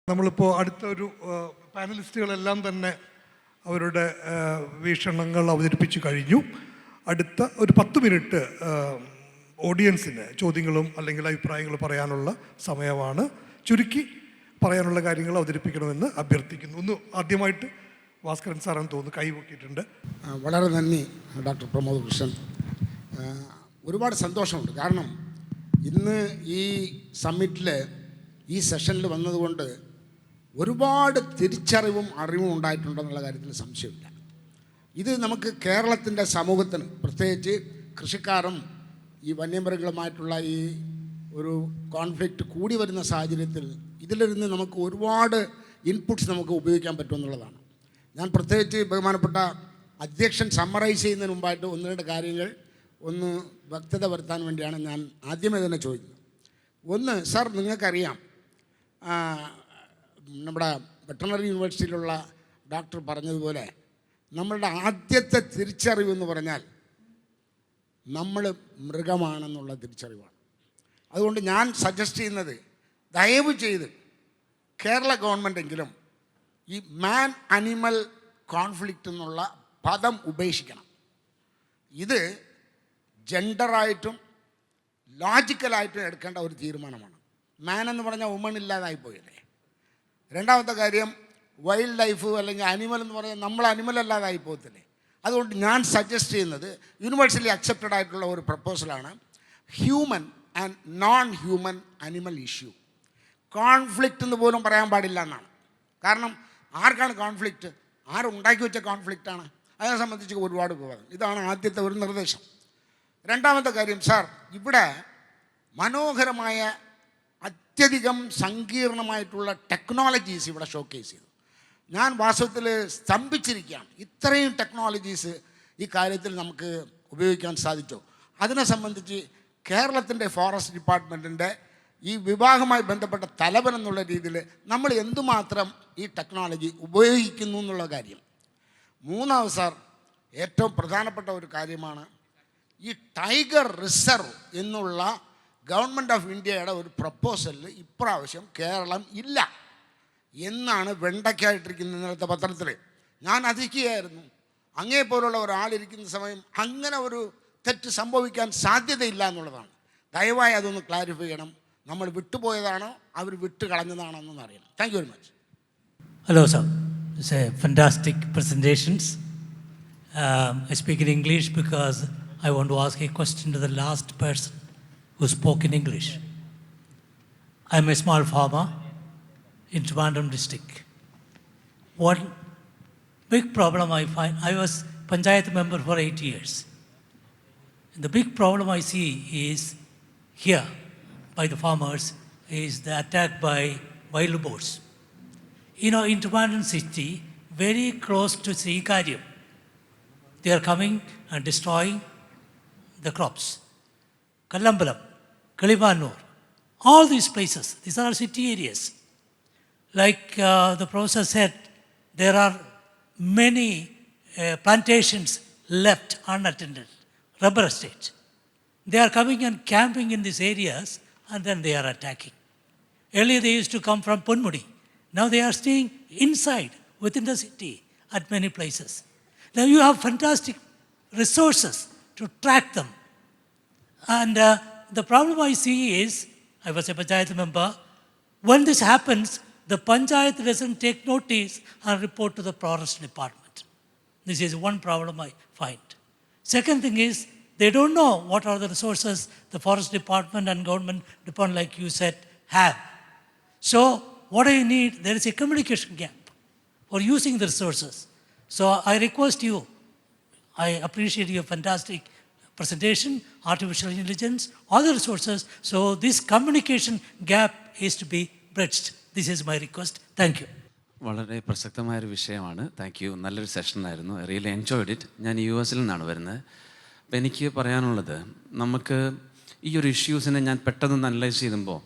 നമ്മളിപ്പോൾ അടുത്ത ഒരു പാനലിസ്റ്റുകളെല്ലാം തന്നെ അവരുടെ വീക്ഷണങ്ങൾ അവതരിപ്പിച്ചു കഴിഞ്ഞു. അടുത്ത ഒരു 10 മിനിറ്റ് ഓഡിയൻസിന് ചോദ്യങ്ങളും അല്ലെങ്കിൽ അഭിപ്രായങ്ങളും പറയാനുള്ള സമയമാണ്. ചുരുക്കി പറയാനുള്ള കാര്യങ്ങൾ അവതരിപ്പിക്കണമെന്ന് അഭ്യർത്ഥിക്കുന്നു. ഒന്ന് ആദ്യമായിട്ട് ഭാസ്കരൻ സാറാണെന്ന് തോന്നുന്നു കൈ പൊക്കിയിട്ടുണ്ട്. വളരെ നന്ദി ഡോക്ടർ പ്രമോദ് കൃഷ്ണൻ. ഒരുപാട് സന്തോഷമുണ്ട്. കാരണം ഇന്ന് ഈ സമ്മിറ്റിൽ ഈ സെഷനിൽ വന്നതുകൊണ്ട് ഒരുപാട് തിരിച്ചറിവും അറിവും ഉണ്ടായിട്ടുണ്ടെന്നുള്ള കാര്യത്തിൽ സംശയമില്ല. ഇത് നമുക്ക് കേരളത്തിൻ്റെ സമൂഹത്തിന്, പ്രത്യേകിച്ച് കൃഷിക്കാരും ഈ വന്യമൃഗങ്ങളുമായിട്ടുള്ള ഈ ഒരു കോൺഫ്ലിക്റ്റ് കൂടി വരുന്ന സാഹചര്യത്തിൽ ഇതിലിരുന്ന് നമുക്ക് ഒരുപാട് ഇൻപുട്സ് നമുക്ക് ഉപയോഗിക്കാൻ പറ്റുമെന്നുള്ളതാണ്. ഞാൻ പ്രത്യേകിച്ച് ബഹുമാനപ്പെട്ട അധ്യക്ഷൻ സമ്മറൈസ് ചെയ്യുന്നതിന് മുമ്പായിട്ട് ഒന്ന് രണ്ട് കാര്യങ്ങൾ ഒന്ന് വ്യക്തത വരുത്താൻ വേണ്ടിയാണ് ഞാൻ ആദ്യമേ തന്നെ ചോദിക്കുന്നത്. ഒന്ന്, സാർ നിങ്ങൾക്കറിയാം, നമ്മുടെ വെറ്ററിനറി യൂണിവേഴ്സിറ്റിയിലുള്ള ഡോക്ടർ പറഞ്ഞതുപോലെ നമ്മളുടെ ആദ്യത്തെ തിരിച്ചറിവെന്ന് പറഞ്ഞാൽ നമ്മൾ മൃഗമാണെന്നുള്ള തിരിച്ചറിവാണ്. അതുകൊണ്ട് ഞാൻ സജസ്റ്റ് ചെയ്യുന്നത്, ദയവ് ചെയ്ത് കേരള ഗവൺമെൻറ്റെങ്കിലും ഈ മാൻ അനിമൽ കോൺഫ്ലിക്റ്റ് എന്നുള്ള പദം ഉപേക്ഷിക്കണം. ഇത് ജെൻഡറായിട്ടും ലോജിക്കലായിട്ടും എടുക്കേണ്ട ഒരു തീരുമാനമാണ്. മാൻ എന്ന് പറഞ്ഞാൽ വുമൺ ഇല്ലാതായിപ്പോയില്ലേ. രണ്ടാമത്തെ കാര്യം, വൈൽഡ് ലൈഫ് അല്ലെങ്കിൽ അനിമൽ എന്ന് പറഞ്ഞാൽ നമ്മൾ അനിമൽ അല്ലാതായി പോകത്തില്ലേ. അതുകൊണ്ട് ഞാൻ സജസ്റ്റ് ചെയ്യുന്നത് യൂണിവേഴ്സലി അക്സെപ്റ്റഡ് ആയിട്ടുള്ള ഒരു പ്രപ്പോസലാണ് human and non human animal issue. Conflict എന്ന് പോലും പറയാൻ പാടില്ല എന്നാണ്. കാരണം ആർക്കാണ് കോൺഫ്ലിക്റ്റ്? ആരുണ്ടാക്കി വെച്ച കോൺഫ്ലിക്റ്റാണ്. അതിനെ സംബന്ധിച്ച് ഒരുപാട് വിവാദം. ഇതാണ് ആദ്യത്തെ ഒരു നിർദ്ദേശം. രണ്ടാമത്തെ കാര്യം, സാർ ഇവിടെ മനോഹരമായ അത്യധികം സങ്കീർണമായിട്ടുള്ള ടെക്നോളജീസ് ഇവിടെ ഷോക്കേസ് ചെയ്തു. ഞാൻ വാസ്തവത്തിൽ സ്തംഭിച്ചിരിക്കുകയാണ്. ഇത്രയും ടെക്നോളജീസ് ഈ കാര്യത്തിൽ നമുക്ക് ഉപയോഗിക്കാൻ സാധിച്ചു. അതിനെ സംബന്ധിച്ച് കേരളത്തിൻ്റെ ഫോറസ്റ്റ് ഡിപ്പാർട്ട്മെൻറ്റിൻ്റെ ഈ വിഭാഗവുമായി ബന്ധപ്പെട്ട തലവൻ എന്നുള്ള രീതിയിൽ നമ്മൾ എന്തുമാത്രം ഈ ടെക്നോളജി ഉപയോഗിക്കുന്നു എന്നുള്ള കാര്യം. മൂന്നാമത് സാർ, ഏറ്റവും പ്രധാനപ്പെട്ട ഒരു കാര്യമാണ് ഈ ടൈഗർ റിസർവ് എന്നുള്ള ഗവൺമെൻറ് ഓഫ് ഇന്ത്യയുടെ ഒരു പ്രപ്പോസലിൽ ഇപ്രാവശ്യം കേരളം ഇല്ല എന്നാണ് വെണ്ടയ്ക്കായിട്ടിരിക്കുന്ന ഇന്നലത്തെ പത്രത്തിൽ. ഞാൻ അതിക്കുകയായിരുന്നു, അങ്ങേപ്പോലുള്ള ഒരാളിരിക്കുന്ന സമയം അങ്ങനെ ഒരു തെറ്റ് സംഭവിക്കാൻ സാധ്യതയില്ല എന്നുള്ളതാണ്. ദയവായി അതൊന്ന് ക്ലാരിഫൈ ചെയ്യണം. നമ്മൾ വിട്ടുപോയതാണോ അവർ വിട്ട് കളഞ്ഞതാണോ എന്നൊന്ന് അറിയണം. Thank you very much. Hello, sir. It's a fantastic presentations. I speak in English because I want to ask a question to the last person who spoke in English. I'm a small farmer in Trivandrum district. One big problem I find, I was Panchayat member for 8 years. And the big problem I see is here by the farmers is the attack by wild boars. You know, in Trivandrum city, very close to Srikaryam, they are coming and destroying the crops. Kallambalam, Kalivanur, all these places, these are city areas. Like the professor said, there are many plantations left unattended, rubber estate. They are coming and camping in these areas and then they are attacking. Earlier they used to come from Ponmudi. Now they are staying inside within the city at many places. Now you have fantastic resources to track them. And the problem I see is, I was a Panchayat member, when this happens, the Panchayat doesn't take notice and report to the forest department. This is one problem I find. Second thing is, they don't know what are the resources the forest department and government department, like you said, have. So what I need, there is a communication gap for using the resources. So I request you, I appreciate your fantastic presentation, artificial intelligence, all the resources. So this communication gap is to be bridged. This is my request. Thank you. വളരെ പ്രസക്തമായൊരു വിഷയമാണ്. Thank you. നല്ലൊരു സെഷനായിരുന്നു. I really enjoyed it. ഞാൻ US നിന്നാണ് വരുന്നത്. അപ്പോൾ എനിക്ക് പറയാനുള്ളത്, നമുക്ക് ഈ ഒരു ഇഷ്യൂസിനെ ഞാൻ പെട്ടെന്ന് അനലൈസ് ചെയ്യുമ്പോൾ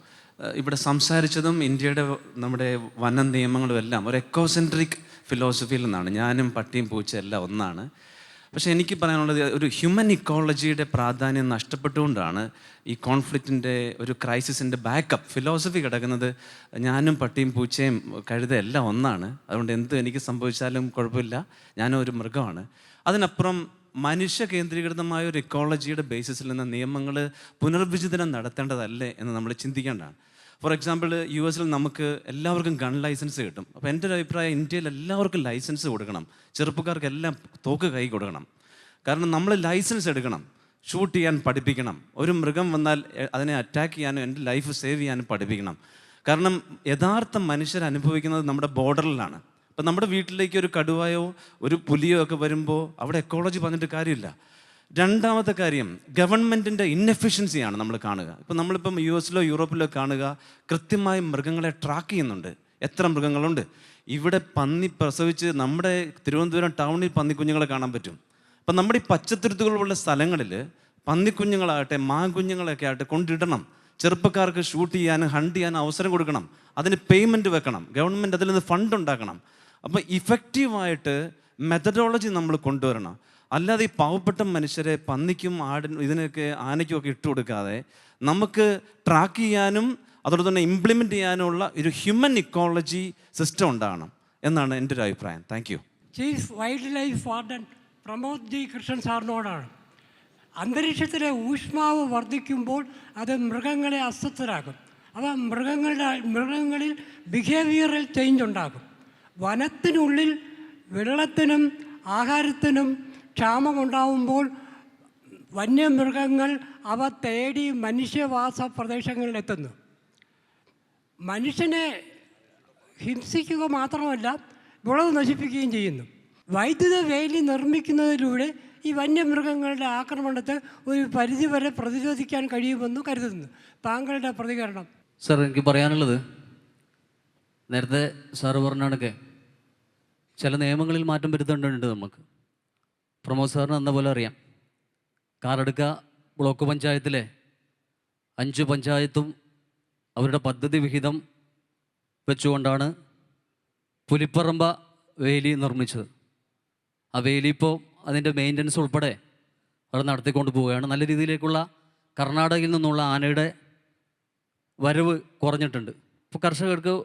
ഇവിടെ സംസാരിച്ചതും ഇന്ത്യയുടെ നമ്മുടെ വന നിയമങ്ങളും എല്ലാം ഒരു എക്കോസെൻട്രിക് ഫിലോസഫിയിൽ നിന്നാണ്. ഞാനും പട്ടിയും പൂച്ച എല്ലാം ഒന്നാണ്. പക്ഷേ എനിക്ക് പറയാനുള്ളത് ഒരു ഹ്യൂമൻ ഇക്കോളജിയുടെ പ്രാധാന്യം നഷ്ടപ്പെട്ടുകൊണ്ടാണ് ഈ കോൺഫ്ലിക്റ്റിൻ്റെ ഒരു ക്രൈസിസിൻ്റെ ബാക്കപ്പ് ഫിലോസഫി കിടക്കുന്നത്. ഞാനും പട്ടിയും പൂച്ചയും കഴുത എല്ലാം ഒന്നാണ്, അതുകൊണ്ട് എന്ത് എനിക്ക് സംഭവിച്ചാലും കുഴപ്പമില്ല, ഞാനും ഒരു മൃഗമാണ്. അതിനപ്പുറം മനുഷ്യ കേന്ദ്രീകൃതമായ ഒരു ഇക്കോളജിയുടെ ബേസിസിൽ നിന്ന് നിയമങ്ങൾ പുനർവിചിന്തനം നടത്തേണ്ടതല്ലേ എന്ന് നമ്മൾ ചിന്തിക്കേണ്ടതാണ്. ഫോർ എക്സാമ്പിൾ US നമുക്ക് എല്ലാവർക്കും ഗൺ ലൈസൻസ് കിട്ടും. അപ്പോൾ എൻ്റെ ഒരു അഭിപ്രായം ഇന്ത്യയിൽ എല്ലാവർക്കും ലൈസൻസ് കൊടുക്കണം, ചെറുപ്പക്കാർക്കെല്ലാം തോക്ക് കൈ കൊടുക്കണം. കാരണം നമ്മൾ ലൈസൻസ് എടുക്കണം, ഷൂട്ട് ചെയ്യാൻ പഠിപ്പിക്കണം, ഒരു മൃഗം വന്നാൽ അതിനെ അറ്റാക്ക് ചെയ്യാനും എൻ്റെ ലൈഫ് സേവ് ചെയ്യാനും പഠിപ്പിക്കണം. കാരണം യഥാർത്ഥ മനുഷ്യർ അനുഭവിക്കുന്നത് നമ്മുടെ ബോർഡറിലാണ്. ഇപ്പം നമ്മുടെ വീട്ടിലേക്ക് ഒരു കടുവയോ ഒരു പുലിയോ ഒക്കെ വരുമ്പോൾ അവിടെ എക്കോളജി പറഞ്ഞിട്ട് കാര്യമില്ല. രണ്ടാമത്തെ കാര്യം, ഗവൺമെൻറ്റിൻ്റെ ഇൻഎഫിഷ്യൻസിയാണ് നമ്മൾ കാണുക. ഇപ്പം നമ്മളിപ്പം US യൂറോപ്പിലോ കാണുക, കൃത്യമായി മൃഗങ്ങളെ ട്രാക്ക് ചെയ്യുന്നുണ്ട്, എത്ര മൃഗങ്ങളുണ്ട്. ഇവിടെ പന്നി പ്രസവിച്ച് നമ്മുടെ തിരുവനന്തപുരം ടൗണിൽ പന്നിക്കുഞ്ഞുങ്ങളെ കാണാൻ പറ്റും. അപ്പം നമ്മുടെ ഈ പച്ചത്തുരുത്തുകളുള്ള സ്ഥലങ്ങളിൽ പന്നിക്കുഞ്ഞുങ്ങളാകട്ടെ മാൻകുഞ്ഞുങ്ങളൊക്കെ ആകട്ടെ കൊണ്ടിടണം. ചെറുപ്പക്കാർക്ക് ഷൂട്ട് ചെയ്യാനും ഹണ്ട് ചെയ്യാനും അവസരം കൊടുക്കണം, അതിന് പേയ്മെൻറ്റ് വെക്കണം, ഗവൺമെൻറ് അതിൽ നിന്ന് ഫണ്ട് ഉണ്ടാക്കണം. അപ്പോൾ ഇഫക്റ്റീവായിട്ട് മെത്തഡോളജി നമ്മൾ കൊണ്ടുവരണം. അല്ലാതെ ഈ പാവപ്പെട്ട മനുഷ്യരെ പന്നിക്കും ആടിനും ഇതിനൊക്കെ ആനയ്ക്കും ഒക്കെ ഇട്ട് കൊടുക്കാതെ നമുക്ക് ട്രാക്ക് ചെയ്യാനും അതോടൊപ്പം തന്നെ ഇംപ്ലിമെൻറ്റ് ചെയ്യാനുള്ള ഒരു ഹ്യൂമൻ ഇക്കോളജി സിസ്റ്റം ഉണ്ടാകണം എന്നാണ് എൻ്റെ ഒരു അഭിപ്രായം. Thank you. Chief wildlife warden Pramod G Krishnan സാറിനോടാണ്. അന്തരീക്ഷത്തിലെ ഊഷ്മാവ് വർദ്ധിക്കുമ്പോൾ അത് മൃഗങ്ങളെ അസ്വസ്ഥരാക്കും. അപ്പോൾ മൃഗങ്ങളിൽ ബിഹേവിയറൽ ചേഞ്ച് ഉണ്ടാകും. വനത്തിനുള്ളിൽ വെള്ളത്തിനും ആഹാരത്തിനും ക്ഷാമമുണ്ടാവുമ്പോൾ വന്യമൃഗങ്ങൾ അവ തേടി മനുഷ്യവാസ പ്രദേശങ്ങളിലെത്തുന്നു. മനുഷ്യനെ ഹിംസിക്കുക മാത്രമല്ല വിളവ് നശിപ്പിക്കുകയും ചെയ്യുന്നു. വൈദ്യുത വേലി നിർമ്മിക്കുന്നതിലൂടെ ഈ വന്യമൃഗങ്ങളുടെ ആക്രമണത്തെ ഒരു പരിധിവരെ പ്രതിരോധിക്കാൻ കഴിയുമെന്ന് കരുതുന്നു. താങ്കളുടെ പ്രതികരണം? സാർ, എനിക്ക് പറയാനുള്ളത്, നേരത്തെ സാറ് പറഞ്ഞാണൊക്കെ ചില നിയമങ്ങളിൽ മാറ്റം വരുത്തേണ്ടതുണ്ട് നമുക്ക്. പ്രമോദ് സാറിന് എന്ന പോലെ അറിയാം, കാറടുക്ക ബ്ലോക്ക് പഞ്ചായത്തിലെ 5 പഞ്ചായത്തും അവരുടെ പദ്ധതി വിഹിതം വെച്ചുകൊണ്ടാണ് പുലിപ്പറമ്പ വേലി നിർമ്മിച്ചത്. ആ വേലി ഇപ്പോൾ അതിൻ്റെ മെയിൻ്റനൻസ് ഉൾപ്പെടെ അവർ നടത്തിക്കൊണ്ട് പോവുകയാണ്. നല്ല രീതിയിലേക്കുള്ള കർണാടകയിൽ നിന്നുള്ള ആനയുടെ വരവ് കുറഞ്ഞിട്ടുണ്ട്. ഇപ്പോൾ കർഷകർക്ക്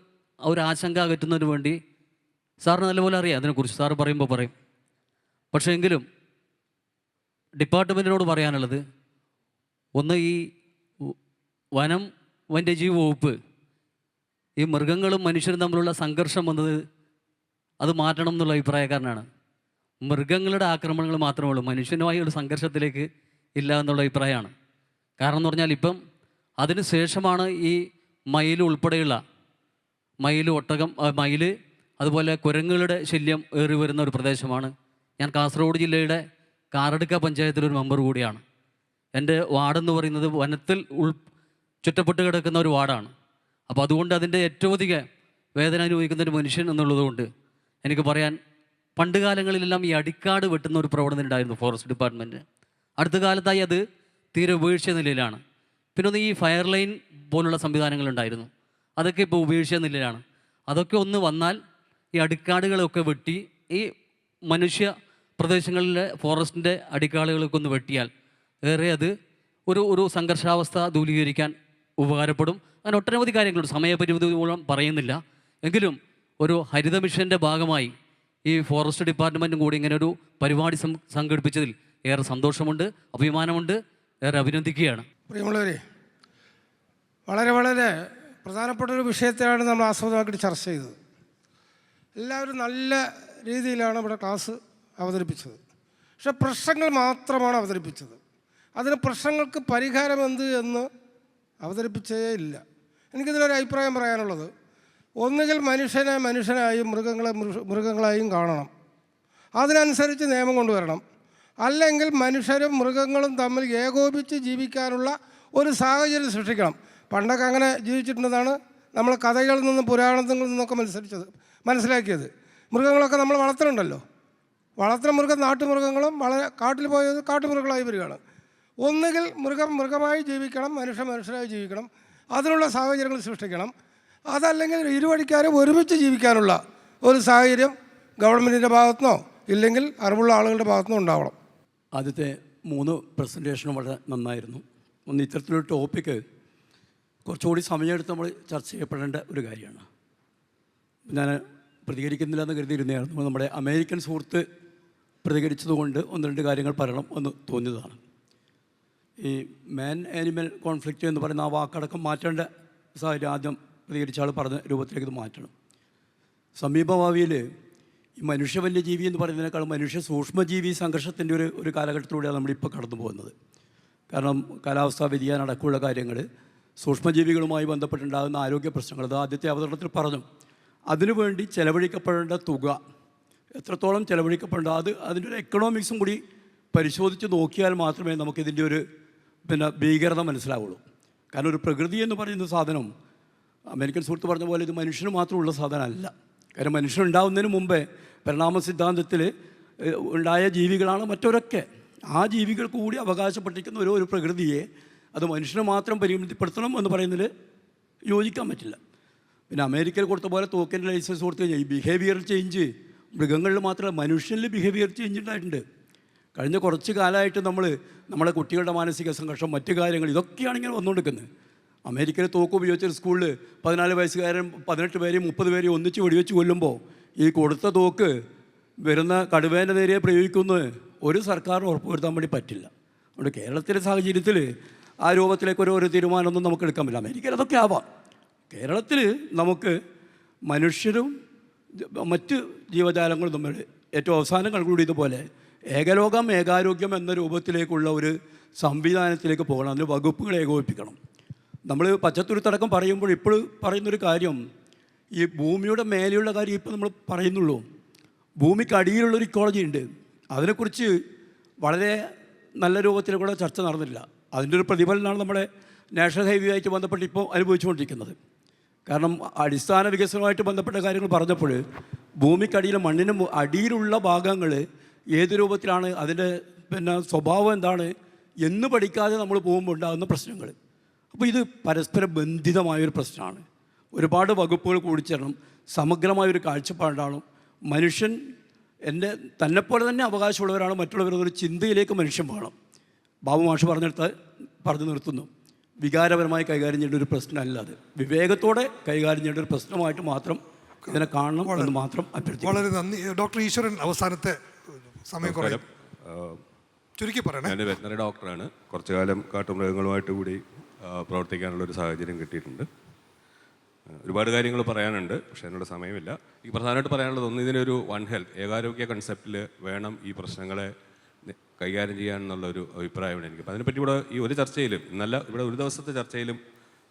ഒരു ആശങ്ക അകറ്റുന്നതിന് വേണ്ടി സാറിന് നല്ലപോലെ അറിയാം അതിനെക്കുറിച്ച്, സാറ് പറയുമ്പോൾ പറയും. പക്ഷേ എങ്കിലും ഡിപ്പാർട്ട്മെൻറ്റിനോട് പറയാനുള്ളത്, ഒന്ന് ഈ വനം വന്യജീവി വകുപ്പ് ഈ മൃഗങ്ങളും മനുഷ്യരും തമ്മിലുള്ള സംഘർഷം വന്നത് അത് മാറ്റണം എന്നുള്ള അഭിപ്രായക്കാരനാണ്. മൃഗങ്ങളുടെ ആക്രമണങ്ങൾ മാത്രമേ ഉള്ളൂ, മനുഷ്യനുമായി ഒരു സംഘർഷത്തിലേക്ക് ഇല്ല എന്നുള്ള അഭിപ്രായമാണ്. കാരണം എന്ന് പറഞ്ഞാൽ ഇപ്പം അതിന് ശേഷമാണ് ഈ മയിൽ ഉൾപ്പെടെയുള്ള മയിൽ അതുപോലെ കുരങ്ങുകളുടെ ശല്യം ഏറി വരുന്ന ഒരു പ്രദേശമാണ്. ഞാൻ കാസർഗോഡ് ജില്ലയുടെ കാറടുക്ക പഞ്ചായത്തിലൊരു മെമ്പർ കൂടിയാണ്. എൻ്റെ വാർഡെന്ന് പറയുന്നത് വനത്തിൽ ചുറ്റപ്പെട്ട് കിടക്കുന്ന ഒരു വാർഡാണ്. അപ്പോൾ അതുകൊണ്ട് അതിൻ്റെ ഏറ്റവും അധികം വേദന അനുഭവിക്കുന്ന ഒരു മനുഷ്യൻ എന്നുള്ളതുകൊണ്ട് എനിക്ക് പറയാൻ, പണ്ട് കാലങ്ങളിലെല്ലാം ഈ അടിക്കാട് വെട്ടുന്ന ഒരു പ്രവണത ഉണ്ടായിരുന്നു ഫോറസ്റ്റ് ഡിപ്പാർട്ട്മെൻറ്റ്. അടുത്ത കാലത്തായി അത് തീരെ ഉപേക്ഷിച്ച നിലയിലാണ്. പിന്നെ ഒന്ന് ഈ ഫയർ ലൈൻ പോലുള്ള സംവിധാനങ്ങളുണ്ടായിരുന്നു, അതൊക്കെ ഇപ്പോൾ ഉപേക്ഷിച്ച നിലയിലാണ്. അതൊക്കെ ഒന്ന് വന്നാൽ ഈ അടിക്കാടുകളൊക്കെ വെട്ടി ഈ മനുഷ്യ പ്രദേശങ്ങളിലെ ഫോറസ്റ്റിൻ്റെ അടിക്കാടുകളൊക്കെ ഒന്ന് വെട്ടിയാൽ ഏറെ അത് ഒരു സംഘർഷാവസ്ഥ ദൂരീകരിക്കാൻ ഉപകാരപ്പെടും. അങ്ങനെ ഒട്ടനവധി കാര്യങ്ങളുണ്ട്, സമയപരിമിതി മൂലം പറയുന്നില്ല. എങ്കിലും ഒരു ഹരിത മിഷൻ്റെ ഭാഗമായി ഈ ഫോറസ്റ്റ് ഡിപ്പാർട്ട്മെൻറ്റും കൂടി ഇങ്ങനെ ഒരു പരിപാടി സംഘടിപ്പിച്ചതിൽ ഏറെ സന്തോഷമുണ്ട്, അഭിമാനമുണ്ട്, ഏറെ അഭിനന്ദിക്കുകയാണ്. പ്രിയമുള്ളവരെ, വളരെ വളരെ പ്രധാനപ്പെട്ട ഒരു വിഷയത്തെയാണ് നമ്മൾ ആസ്പദമാക്കിയിട്ട് ചർച്ച ചെയ്തത്. എല്ലാവരും നല്ല രീതിയിലാണ് ഇവിടെ ക്ലാസ് അവതരിപ്പിച്ചത്. പക്ഷേ പ്രശ്നങ്ങൾ മാത്രമാണ് അവതരിപ്പിച്ചത്. അതിന് പ്രശ്നങ്ങൾക്ക് പരിഹാരം എന്ത് എന്ന് അവതരിപ്പിച്ചേ ഇല്ല. എനിക്കിതിലൊരു അഭിപ്രായം പറയാനുള്ളത്, ഒന്നുകിൽ മനുഷ്യനെ മനുഷ്യനായും മൃഗങ്ങളെ മൃഗങ്ങളായും കാണണം, അതിനനുസരിച്ച് നിയമം കൊണ്ടുവരണം. അല്ലെങ്കിൽ മനുഷ്യരും മൃഗങ്ങളും തമ്മിൽ ഏകോപിച്ച് ജീവിക്കാനുള്ള ഒരു സാഹചര്യം സൃഷ്ടിക്കണം. പണ്ടൊക്കെ അങ്ങനെ ജീവിച്ചിട്ടുണ്ടെന്നാണ് നമ്മൾ കഥകളിൽ നിന്നും പുരാണത്തിൽ നിന്നൊക്കെ മനസ്സിലാക്കിയത്. മൃഗങ്ങളൊക്കെ നമ്മൾ വളർത്തുന്നുണ്ടല്ലോ, വളർത്തുന്ന മൃഗം നാട്ടുമൃഗങ്ങളും വളരെ കാട്ടിൽ പോയത് കാട്ടുമൃഗങ്ങളായി വരികയാണ്. ഒന്നുകിൽ മൃഗമായി ജീവിക്കണം, മനുഷ്യരായി ജീവിക്കണം, അതിനുള്ള സാഹചര്യങ്ങൾ സൃഷ്ടിക്കണം. അതല്ലെങ്കിൽ ഇരുവഴിക്കാരും ഒരുമിച്ച് ജീവിക്കാനുള്ള ഒരു സാഹചര്യം ഗവൺമെൻറ്റിൻ്റെ ഭാഗത്തുനിന്നോ ഇല്ലെങ്കിൽ അറിവുള്ള ആളുകളുടെ ഭാഗത്തുനിന്നോ ഉണ്ടാവണം. ആദ്യത്തെ 3 പ്രസൻറ്റേഷനും വളരെ നന്നായിരുന്നു. ഒന്ന് ഇത്തരത്തിലൊരു ടോപ്പിക്ക് കുറച്ചുകൂടി സമയമെടുത്ത് നമ്മൾ ചർച്ച ചെയ്യപ്പെടേണ്ട ഒരു കാര്യമാണ്. ഞാൻ പ്രതികരിക്കുന്നില്ല എന്ന് കരുതിയിരുന്നതായിരുന്നു. നമ്മുടെ അമേരിക്കൻ സുഹൃത്ത് പ്രതികരിച്ചതുകൊണ്ട് 1-2 കാര്യങ്ങൾ പറയണം എന്ന് തോന്നിയതാണ്. ഈ മാൻ ആനിമൽ കോൺഫ്ലിക്റ്റ് എന്ന് പറയുന്ന ആ വാക്കടക്കം മാറ്റേണ്ട സാഹചര്യം ആദ്യം പ്രതികരിച്ച ആൾ പറഞ്ഞ രൂപത്തിലേക്ക് ഇത് മാറ്റണം. സമീപഭാവിയിൽ ഈ മനുഷ്യ വന്യജീവി എന്ന് പറയുന്നതിനേക്കാൾ മനുഷ്യ സൂക്ഷ്മജീവി സംഘർഷത്തിൻ്റെ ഒരു കാലഘട്ടത്തിലൂടെയാണ് നമ്മളിപ്പോൾ കടന്നു പോകുന്നത്. കാരണം കാലാവസ്ഥാ വ്യതിയാനം അടക്കമുള്ള കാര്യങ്ങൾ, സൂക്ഷ്മജീവികളുമായി ബന്ധപ്പെട്ടുണ്ടാകുന്ന ആരോഗ്യ പ്രശ്നങ്ങൾ, അത് ആദ്യത്തെ അവതരണത്തിൽ പറഞ്ഞു. അതിനുവേണ്ടി ചെലവഴിക്കപ്പെടേണ്ട തുക എത്രത്തോളം ചെലവഴിക്കപ്പെടേണ്ട അതിൻ്റെ ഒരു എക്കണോമിക്സും കൂടി പരിശോധിച്ച് നോക്കിയാൽ മാത്രമേ നമുക്കിതിൻ്റെ ഒരു ഭീകരത മനസ്സിലാവുള്ളൂ. കാരണം ഒരു പ്രകൃതി എന്ന് പറയുന്ന സാധനം അമേരിക്കൻ സുഹൃത്ത് പറഞ്ഞ പോലെ ഇത് മനുഷ്യന് മാത്രമുള്ള സാധനമല്ല. കാരണം മനുഷ്യനുണ്ടാവുന്നതിന് മുമ്പേ പരിണാമ സിദ്ധാന്തത്തിൽ ഉണ്ടായ ജീവികളാണ് മറ്റവരൊക്കെ. ആ ജീവികൾക്ക് കൂടി അവകാശപ്പെട്ടിരിക്കുന്ന ഒരു പ്രകൃതിയെ അത് മനുഷ്യനെ മാത്രം പരിമിതിപ്പെടുത്തണം എന്ന് പറയുന്നതിൽ യോജിക്കാൻ പറ്റില്ല. പിന്നെ അമേരിക്കയിൽ കൊടുത്ത പോലെ തോക്കിൻ്റെ ലൈസൻസ് കൊടുത്തു കഴിഞ്ഞാൽ ഈ ബിഹേവിയർ ചേഞ്ച് മൃഗങ്ങളിൽ മാത്രമല്ല മനുഷ്യനിൽ ബിഹേവിയർ ചേഞ്ച് ഉണ്ടായിട്ടുണ്ട്. കഴിഞ്ഞ കുറച്ച് കാലമായിട്ട് നമ്മളെ കുട്ടികളുടെ മാനസിക സംഘർഷം, മറ്റു കാര്യങ്ങൾ, ഇതൊക്കെയാണ് ഇങ്ങനെ വന്നുകൊണ്ടിരിക്കുന്നത്. അമേരിക്കയിൽ തോക്ക് ഉപയോഗിച്ചൊരു സ്കൂളിൽ 14 വയസ്സുകാരൻ 18 പേരെയും 30 പേരെയും ഒന്നിച്ച് വെടിവെച്ച് കൊല്ലുമ്പോൾ ഈ കൊടുത്ത തോക്ക് വരുന്ന കടുവേൻ്റെ നേരെ പ്രയോഗിക്കുന്നത് ഒരു സർക്കാർ ഉറപ്പുവരുത്താൻ വേണ്ടി പറ്റില്ല. അതുകൊണ്ട് കേരളത്തിലെ സാഹചര്യത്തിൽ ആ രൂപത്തിലേക്ക് ഒരു തീരുമാനമൊന്നും നമുക്ക് എടുക്കാൻ പറ്റില്ല. അമേരിക്കയിൽ അതൊക്കെ ആവാം. കേരളത്തിൽ നമുക്ക് മനുഷ്യരും മറ്റ് ജീവജാലങ്ങളും തമ്മിൽ ഏറ്റവും അവസാനം കണ്ടുകൂടിയതുപോലെ ഏകലോകം ഏകാരോഗ്യം എന്ന രൂപത്തിലേക്കുള്ള ഒരു സംവിധാനത്തിലേക്ക് പോകണം. അതിന് വകുപ്പുകൾ ഏകോപിപ്പിക്കണം. നമ്മൾ പച്ചത്തുരുത്തടക്കം പറയുമ്പോൾ ഇപ്പോൾ പറയുന്നൊരു കാര്യം, ഈ ഭൂമിയുടെ മേലെയുള്ള കാര്യം ഇപ്പോൾ നമ്മൾ പറയുന്നുള്ളൂ. ഭൂമിക്ക് അടിയിലുള്ളൊരു ഇക്കോളജി ഉണ്ട്. അതിനെക്കുറിച്ച് വളരെ നല്ല രൂപത്തിൽ കൂടെ ചർച്ച നടന്നില്ല. അതിൻ്റെ ഒരു പ്രതിഫലനമാണ് നമ്മുടെ നാഷണൽ ഹൈവേ ആയിട്ട് ബന്ധപ്പെട്ട് ഇപ്പോൾ അനുഭവിച്ചുകൊണ്ടിരിക്കുന്നത്. കാരണം അടിസ്ഥാന വികസനവുമായിട്ട് ബന്ധപ്പെട്ട കാര്യങ്ങൾ പറഞ്ഞപ്പോൾ ഭൂമിക്കടിയിലെ മണ്ണിന് അടിയിലുള്ള ഭാഗങ്ങൾ ഏത് രൂപത്തിലാണ്, അതിൻ്റെ സ്വഭാവം എന്താണ് എന്ന് പഠിക്കാതെ നമ്മൾ പോകുമ്പോൾ ഉണ്ടാകുന്ന പ്രശ്നങ്ങൾ. അപ്പോൾ ഇത് പരസ്പര ബന്ധിതമായൊരു പ്രശ്നമാണ്. ഒരുപാട് വകുപ്പുകൾ കൂടിച്ചേരണം, സമഗ്രമായൊരു കാഴ്ചപ്പാടാണ്. മനുഷ്യൻ തന്നെപ്പോലെ തന്നെ അവകാശമുള്ളവരാണ് മറ്റുള്ളവരെന്നൊരു ചിന്തയിലേക്ക് മനുഷ്യൻ വേണം. ബാബു മാഷ് പറഞ്ഞു നിർത്തുന്നു. വികാരപരമായി കൈകാര്യം ചെയ്യേണ്ട ഒരു പ്രശ്നമല്ല, അത് വിവേകത്തോടെ കൈകാര്യം ചെയ്യേണ്ട ഒരു പ്രശ്നമായിട്ട് മാത്രം ഇതിനെ കാണണം എന്ന് മാത്രം അഭ്യർത്ഥിക്കുന്നു. വളരെ നന്ദി. ഡോക്ടർ ഈശ്വരൻ, അവസാനത്തെ സമയം കുറേ ചുരുക്കി പറയണേ. ഞാൻ വെറ്ററിനറി ഡോക്ടറാണ്. കുറച്ചു കാലം കാട്ടുമൃഗങ്ങളുമായിട്ട് കൂടി പ്രവർത്തിക്കാനുള്ളൊരു സാഹചര്യം കിട്ടിയിട്ടുണ്ട്. ഒരുപാട് കാര്യങ്ങൾ പറയാനുണ്ട്, പക്ഷേ അതിനുള്ള സമയമില്ല. ഈ പ്രധാനമായിട്ട് പറയാനുള്ളത് ഒന്ന്, ഇതിനൊരു വൺ ഹെൽത്ത് ഏകാരോഗ്യ കൺസെപ്റ്റിൽ വേണം ഈ പ്രശ്നങ്ങളെ കൈകാര്യം ചെയ്യാനെന്നുള്ളൊരു അഭിപ്രായമാണ് എനിക്ക്. അപ്പം അതിനെപ്പറ്റി ഇവിടെ ഈ ഒരു ചർച്ചയിലും ഇവിടെ ഒരു ദിവസത്തെ ചർച്ചയിലും